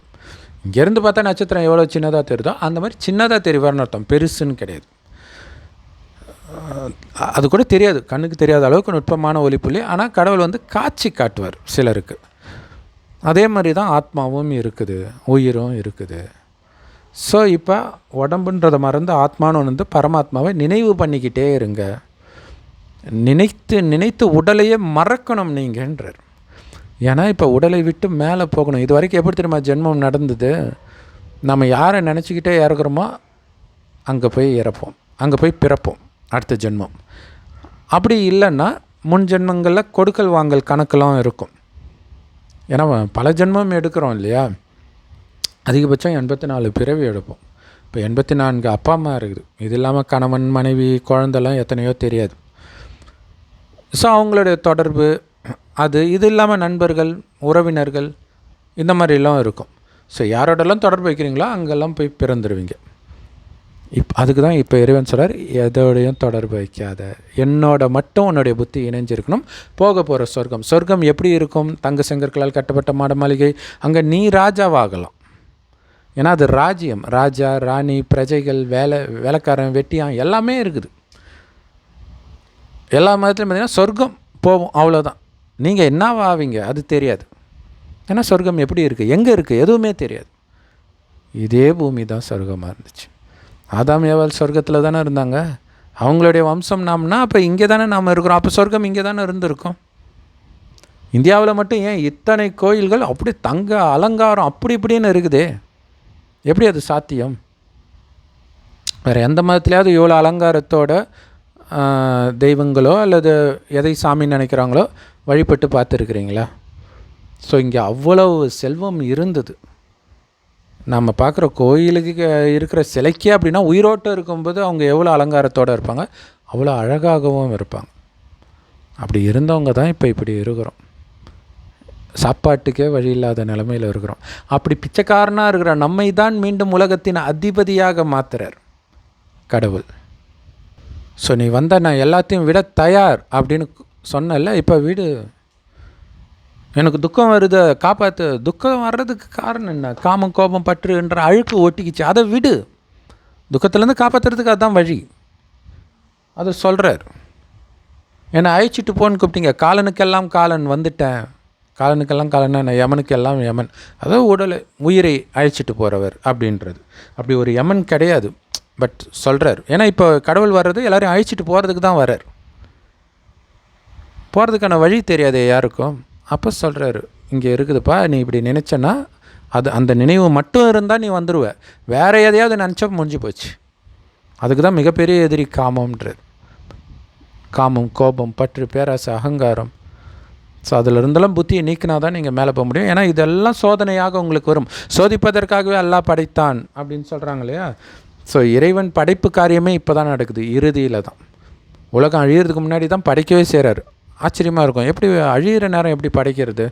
இங்கேருந்து பார்த்தா நட்சத்திரம் எவ்வளோ சின்னதாக தெரியுதோ அந்த மாதிரி சின்னதாக தெரிவார்னு அர்த்தம், பெருசுன்னு கிடையாது. அது கூட தெரியாது, கண்ணுக்கு தெரியாத அளவுக்கு நுட்பமான ஒளிப்புள்ளி. ஆனால் கடவுள் காட்சி காட்டுவார் சிலருக்கு. அதே மாதிரி தான் ஆத்மாவும் இருக்குது, உயிரும் இருக்குது. ஸோ இப்போ உடம்புன்றதை மறந்து ஆத்மானு பரமாத்மாவை நினைவு பண்ணிக்கிட்டே இருங்க. நினைத்து நினைத்து உடலையே மறக்கணும் நீங்கன்றார். ஏன்னா இப்போ உடலை விட்டு மேலே போகணும். இது வரைக்கும் எப்படி தெரியுமா ஜென்மம் நடந்தது? நம்ம யாரை நினச்சிக்கிட்டே இறக்குறோமோ அங்கே போய் இறப்போம், அங்கே போய் பிறப்போம் அடுத்த ஜென்மம். அப்படி இல்லைன்னா முன் ஜென்மங்களில் கொடுக்கல் வாங்கல் கணக்கெல்லாம் இருக்கும். ஏன்னா பல ஜென்மம் எடுக்கிறோம் இல்லையா, அதிகபட்சம் 84 பிறவி எடுப்போம். இப்போ 84 அப்பா அம்மா இருக்குது. இது இல்லாமல் கணவன் மனைவி குழந்தெல்லாம் எத்தனையோ தெரியாது. ஸோ அவங்களுடைய தொடர்பு அது இது இல்லாமல் நண்பர்கள் உறவினர்கள் இந்த மாதிரிலாம் இருக்கும். ஸோ யாரோடலாம் தொடர்பு வைக்கிறீங்களோ அங்கெல்லாம் போய் பிறந்துடுவீங்க. அதுக்கு தான் இப்போ இறைவன் சொல்கிறார், எதோடையும் தொடர்பு வைக்காத, என்னோட மட்டும் உன்னுடைய புத்தி இணைஞ்சிருக்கணும். போக போகிற சொர்க்கம், சொர்க்கம் எப்படி இருக்கும்? தங்க செங்கற்களால் கட்டப்பட்ட மாட மாளிகை. அங்கே நீ ராஜாவாகலாம். ஏன்னா அது ராஜ்யம். ராஜா, ராணி, பிரஜைகள், வேலைக்காரன், வெட்டியான் எல்லாமே இருக்குது. எல்லா மதத்துலையும் பார்த்திங்கன்னா சொர்க்கம் போவோம், அவ்வளோதான். நீங்கள் என்னவாவீங்க அது தெரியாது. ஏன்னா சொர்க்கம் எப்படி இருக்குது, எங்கே இருக்குது, எதுவுமே தெரியாது. இதே பூமி தான் சொர்க்கமாக இருந்துச்சு. ஆதாம் ஏவாள் சொர்க்கத்தில் தானே இருந்தாங்க. அவங்களுடைய வம்சம் நாம்னா அப்போ இங்கே தானே நாம் இருக்கிறோம். அப்போ சொர்க்கம் இங்கே தானே இருந்திருக்கோம். இந்தியாவில் மட்டும் ஏன் இத்தனை கோயில்கள் அப்படி தங்க அலங்காரம் அப்படி இப்படின்னு இருக்குதே, எப்படி அது சாத்தியம்? வேறு எந்த மதத்துலையாவது இவ்வளோ அலங்காரத்தோட தெய்வங்களோ அல்லது எதை சாமின்னு நினைக்கிறாங்களோ வழிபட்டு பார்த்துருக்குறீங்களா? ஸோ இங்கே அவ்வளவு செல்வம் இருந்தது. நம்ம பார்க்குற கோயிலுக்கு இருக்கிற சிலைக்கே அப்படின்னா உயிரோட்டம் இருக்கும்போது அவங்க எவ்வளோ அலங்காரத்தோடு இருப்பாங்க, அவ்வளோ அழகாகவும் இருப்பாங்க. அப்படி இருந்தவங்க தான் இப்போ இப்படி இருக்கிறோம். சாப்பாட்டுக்கே வழி இல்லாத நிலைமையில் இருக்கிறோம். அப்படி பிச்சைக்காரனாக இருக்கிற நம்மை தான் மீண்டும் உலகத்தின் அதிபதியாக மாற்றுறார் கடவுள். ஸோ நீ நான் எல்லாத்தையும் விட தயார் அப்படின்னு சொன்னல, இப்போ வீடு எனக்கு துக்கம் வருது காப்பாற்று. துக்கம் வர்றதுக்கு காரணம் என்ன? காமம், கோபம், பற்றுன்ற அழுக்கு ஒட்டிக்கிச்சு, அதை விடு. துக்கத்துலேருந்து காப்பாற்றுறதுக்கு அதுதான் வழி. அதை சொல்கிறார். என்னை அழைச்சிட்டு போன்னு கூப்பிட்டீங்க, காலனுக்கெல்லாம் காலன் வந்துட்டேன். காலனுக்கெல்லாம் காலன் என்ன? யமனுக்கெல்லாம் யமன். அதாவது உடலை உயிரை அழைச்சிட்டு போகிறவர் அப்படின்றது. அப்படி ஒரு யமன் கிடையாது, பட் சொல்கிறார். ஏன்னா இப்போ கடவுள் வர்றது எல்லோரையும் அழைச்சிட்டு போகிறதுக்கு தான் வர்றார். போகிறதுக்கான வழி தெரியாது யாருக்கும். அப்போ சொல்கிறாரு, இங்கே இருக்குதுப்பா, நீ இப்படி நினச்சேன்னா அது அந்த நினைவு மட்டும் இருந்தால் நீ வந்துடுவ. வேறு எதையாவது நினச்சா முடிஞ்சு போச்சு. அதுக்கு தான் மிகப்பெரிய எதிரி காமம்ன்றது. காமம், கோபம், பற்று, பேராசை, அகங்காரம். ஸோ அதில் இருந்தெல்லாம் புத்தியை நீக்கினா தான் நீங்கள் மேலே போக முடியும். ஏன்னா இதெல்லாம் சோதனையாக உங்களுக்கு வரும். சோதிப்பதற்காகவே அல்லாஹ் படைத்தான் அப்படின்னு சொல்கிறாங்க இல்லையா? ஸோ இறைவன் படைப்பு காரியமே இப்போ தான் நடக்குது, இறுதியில் தான். உலகம் அழியிறதுக்கு முன்னாடி தான் படைக்கவே செய்கிறாரு. ஆச்சரியமாக இருக்கும், எப்படி அழியிற நேரம் எப்படி படைக்கிறது?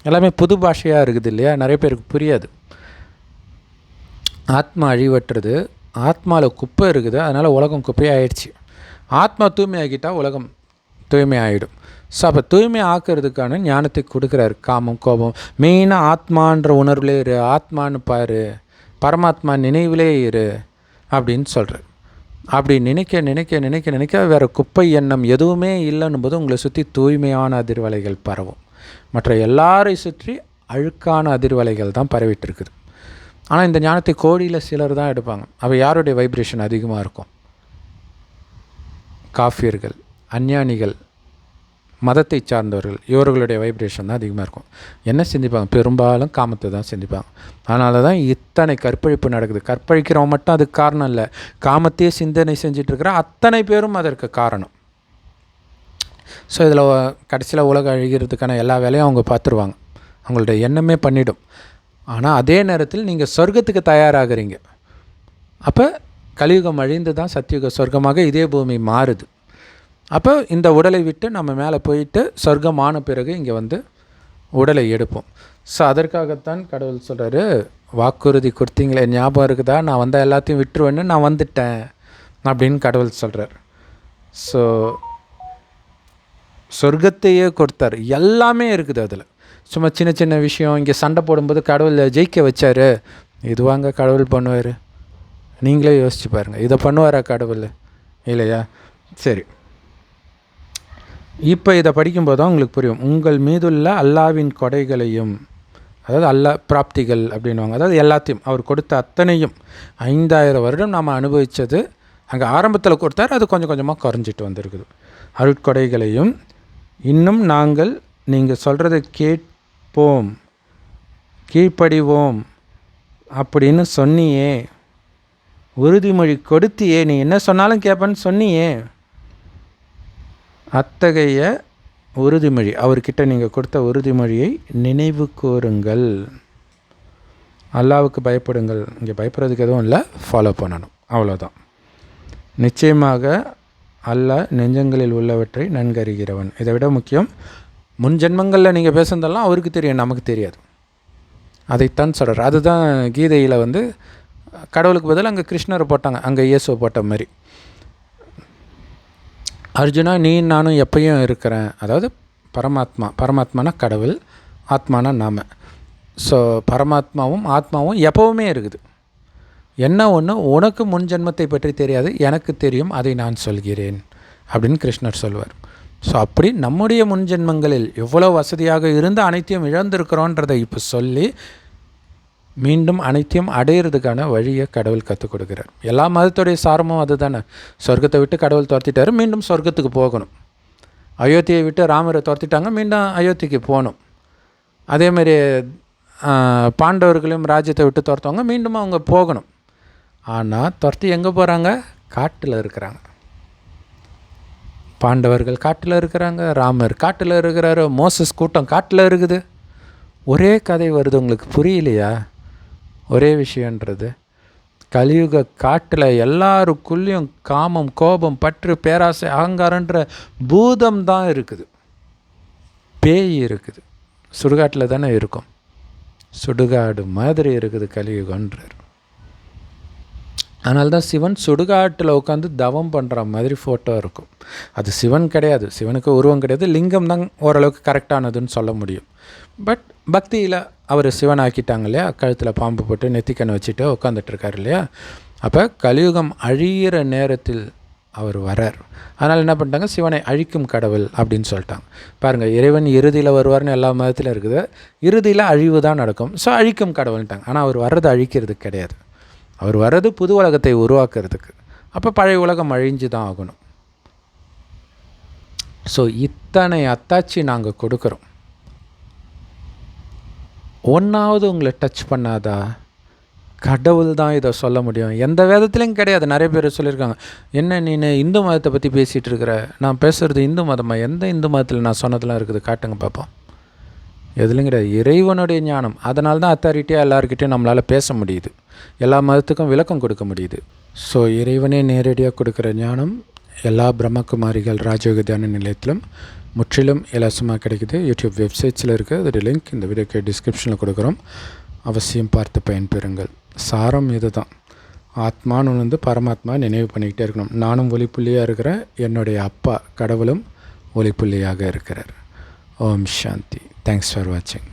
எல்லாமே புது பாஷையாக இருக்குது இல்லையா? நிறைய பேருக்கு புரியாது. ஆத்மா அழிவற்றுறது, ஆத்மாவில் குப்பை இருக்குது, அதனால் உலகம் குப்பையாகிடுச்சு. ஆத்மா தூய்மையாகிட்டால் உலகம் தூய்மை ஆகிடும். ஸோ அப்போ தூய்மை ஆக்கிறதுக்கான ஞானத்தை கொடுக்குறாரு. காமம், கோபம், மெயினாக ஆத்மான்ற உணர்விலே இரு, ஆத்மான்னு பாரு, பரமாத்மா நினைவிலே இரு அப்படின்னு சொல்கிறார். அப்படி நினைக்க நினைக்க நினைக்க நினைக்க வேறு குப்பை எண்ணம் எதுவுமே இல்லைன்னும் போது உங்களை சுற்றி தூய்மையான அதிர்வலைகள் பரவும். மற்ற எல்லாரை சுற்றி அழுக்கான அதிர்வலைகள் தான் பரவிட்டுருக்குது. ஆனால் இந்த ஞானத்தை கோடியில் சிலர் தான் எடுப்பாங்க. அவ யாருடைய வைப்ரேஷன் அதிகமாக இருக்கும்? காஃபியர்கள், அஞ்ஞானிகள், மதத்தை சார்ந்தவர்கள், இவர்களுடைய வைப்ரேஷன் தான் அதிகமாக இருக்கும். என்ன சிந்திப்பாங்க? பெரும்பாலும் காமத்தை தான் சிந்திப்பாங்க. அதனால தான் இத்தனை கற்பழிப்பு நடக்குது. கற்பழிக்கிறவன் மட்டும் அதுக்கு காரணம் இல்லை, காமத்தையே சிந்தனை செஞ்சிட்ருக்கிற அத்தனை பேரும் அதற்கு காரணம். ஸோ இதில் கடைசியில் உலகம் அழிகிறதுக்கான எல்லா வேலையும் அவங்க பார்த்துருவாங்க, அவங்களுடைய எண்ணமே பண்ணிவிடும். ஆனால் அதே நேரத்தில் நீங்கள் சொர்க்கத்துக்கு தயாராகிறீங்க. அப்போ கலியுகம் அழிந்து தான் சத்தியுக சொர்க்கமாக இதே பூமி மாறுது. அப்போ இந்த உடலை விட்டு நம்ம மேலே போயிட்டு சொர்க்கமான பிறகு இங்கே வந்து உடலை எடுப்போம். ஸோ அதற்காகத்தான் கடவுள் சொல்கிறாரு, வாக்குறுதி கொடுத்தீங்களே ஞாபகம் இருக்குதா, நான் வந்தால் எல்லாத்தையும் விட்டுருவேன்னு, நான் வந்துட்டேன் அப்படின்னு கடவுள் சொல்கிறார். ஸோ சொர்க்கத்தையே கொடுத்தார், எல்லாமே இருக்குது அதில். சும்மா சின்ன சின்ன விஷயம், இங்கே சண்டை போடும்போது கடவுள் ஜெயிக்க வச்சார், இதுவாங்க கடவுள் பண்ணுவார்? நீங்களே யோசிச்சு பாருங்கள், இதை பண்ணுவாரா கடவுள்? இல்லையா? சரி, இப்போ இதை படிக்கும்போது தான் உங்களுக்கு புரியும். உங்கள் மீதுள்ள அல்லாவின் கொடைகளையும், அதாவது அல்லா பிராப்திகள் அப்படின்வாங்க, அதாவது எல்லாத்தையும் அவர் கொடுத்த அத்தனையும் 5000 வருடம் நாம் அனுபவித்தது அங்கே ஆரம்பத்தில் கொடுத்தார், அது கொஞ்சம் கொஞ்சமாக குறைஞ்சிட்டு வந்திருக்குது. அருட்கொடைகளையும் இன்னும் நாங்கள் நீங்கள் சொல்கிறத கேட்போம், கீழ்ப்படிவோம் அப்படின்னு சொன்னியே, உறுதிமொழி கொடுத்தியே, நீ என்ன சொன்னாலும் கேட்பேன்னு சொன்னியே, அத்தகைய உறுதிமொழி, அவர்கிட்ட நீங்கள் கொடுத்த உறுதிமொழியை நினைவு கூறுங்கள். அல்லாவுக்கு பயப்படுங்கள். இங்கே பயப்படுறதுக்கு எதுவும் இல்லை, ஃபாலோ பண்ணணும், அவ்வளோதான். நிச்சயமாக அல்லாஹ் நெஞ்சங்களில் உள்ளவற்றை நன்கறிகிறவன். இதை விட முக்கியம், முன் ஜென்மங்களில் நீங்கள் பேசுனதெல்லாம் அவருக்கு தெரியும், நமக்கு தெரியாது. அதைத்தான் சொல்கிறார். அதுதான் கீதையில் வந்து கடவுளுக்கு பதில் அங்கே கிருஷ்ணரை போட்டாங்க, அங்கே இயேசுவை போட்ட மாதிரி. அர்ஜுனா, நீ நானும் எப்பயும் இருக்கிறேன். அதாவது பரமாத்மானா கடவுள், ஆத்மானா நாம. ஸோ பரமாத்மாவும் ஆத்மாவும் எப்போவுமே இருக்குது. என்ன ஒன்று, உனக்கு முன் ஜென்மத்தை பற்றி தெரியாது, எனக்கு தெரியும், அதை நான் சொல்கிறேன் அப்படின்னு கிருஷ்ணர் சொல்வார். ஸோ அப்படி நம்முடைய முன் ஜென்மங்களில் எவ்வளோ வசதியாக இருந்து அனைத்தையும் இழந்திருக்கிறோன்றதை இப்போ சொல்லி மீண்டும் அனைத்தையும் அடையிறதுக்கான வழியை கடவுள் கற்றுக் கொடுக்குறார். எல்லா மதத்துடைய சாரமும் அது தானே. சொர்க்கத்தை விட்டு கடவுள் துரத்திட்டார், மீண்டும் சொர்க்கத்துக்கு போகணும். அயோத்தியை விட்டு ராமரை துரத்திட்டாங்க, மீண்டும் அயோத்திக்கு போகணும். அதேமாரி பாண்டவர்களையும் ராஜ்யத்தை விட்டு துரத்துவாங்க, மீண்டும் அவங்க போகணும். ஆனால் துரத்தி எங்கே போகிறாங்க? காட்டில் இருக்கிறாங்க. பாண்டவர்கள் காட்டில் இருக்கிறாங்க, ராமர் காட்டில் இருக்கிறாரு, மோசஸ் கூட்டம் காட்டில் இருக்குது. ஒரே கதை வருது, உங்களுக்கு புரியலையா? ஒரே விஷயன்றது. கலியுக காட்டில் எல்லாருக்குள்ளேயும் காமம், கோபம், பற்று, பேராசை, அகங்காரன்ற பூதம் தான் இருக்குது. பேய் இருக்குது. சுடுகாட்டில் தானே இருக்கும். சுடுகாடு மாதிரி இருக்குது கலியுகன்றார். அதனால தான் சிவன் சுடுகாட்டில் உட்காந்து தவம் பண்ணுற மாதிரி ஃபோட்டோ இருக்கும். அது சிவன் கிடையாது, சிவனுக்கு உருவம் கிடையாது, லிங்கம் தான் ஓரளவுக்கு கரெக்டானதுன்னு சொல்ல முடியும். பட் பக்தியில் அவர் சிவன் ஆக்கிட்டாங்க இல்லையா, கழுத்தில் பாம்பு போட்டு நெத்திக்கண்ணை வச்சுட்டு உட்காந்துட்ருக்கார் இல்லையா. அப்போ கலியுகம் அழியிற நேரத்தில் அவர் வரார். அதனால் என்ன பண்ணிட்டாங்க, சிவனை அழிக்கும் கடவுள் அப்படின்னு சொல்லிட்டாங்க. பாருங்கள், இறைவன் இறுதியில் வருவார்னு எல்லா மதத்திலும் இருக்குது, இறுதியில் அழிவு தான் நடக்கும். ஸோ அழிக்கும் கடவுள்ட்டாங்க. ஆனால் அவர் வர்றது அழிக்கிறது கிடையாது, அவர் வர்றது புது உலகத்தை உருவாக்குறதுக்கு. அப்போ பழைய உலகம் அழிஞ்சு தான் ஆகணும். ஸோ இத்தனை அத்தாட்சி நாங்கள் கொடுக்குறோம். ஒன்றாவது உங்களை டச் பண்ணாதா? கடவுள் தான் இதை சொல்ல முடியும், எந்த வேதத்துலேயும் கிடையாது. நிறைய பேர் சொல்லியிருக்காங்க, என்ன நீ இந்து மதத்தை பற்றி பேசிகிட்டு இருக்கிற, நான் பேசுகிறது இந்து மதமாக? எந்த இந்து மதத்தில் நான் சொன்னதெல்லாம் இருக்குது, காட்டுங்க பார்ப்போம். எதுலையும் கிடையாது. இறைவனுடைய ஞானம். அதனால தான் அத்தாரிட்டியாக எல்லாருக்கிட்டையும் நம்மளால் பேச முடியுது, எல்லா மதத்துக்கும் விளக்கம் கொடுக்க முடியுது. ஸோ இறைவனே நேரடியாக கொடுக்குற ஞானம் எல்லா பிரம்மகுமாரிகள் ராஜயோக தியான நிலையத்திலும் முற்றிலும் இலவசமாக கிடைக்குது. யூடியூப் வெப்சைட்ஸில் இருக்குது, அதோடைய லிங்க் இந்த வீடியோக்கு டிஸ்கிரிப்ஷனில் கொடுக்குறோம். அவசியம் பார்த்து பயன்பெறுங்கள். சாரம் இது தான். ஆத்மான்னு வந்து பரமாத்மா நினைவு பண்ணிக்கிட்டே இருக்கணும். நானும் ஒளிப்புள்ளியாக இருக்கிறேன், என்னுடைய அப்பா கடவுளும் ஒளிப்புள்ளியாக இருக்கிறார். ஓம் சாந்தி. தேங்க்ஸ் ஃபார் வாட்சிங்.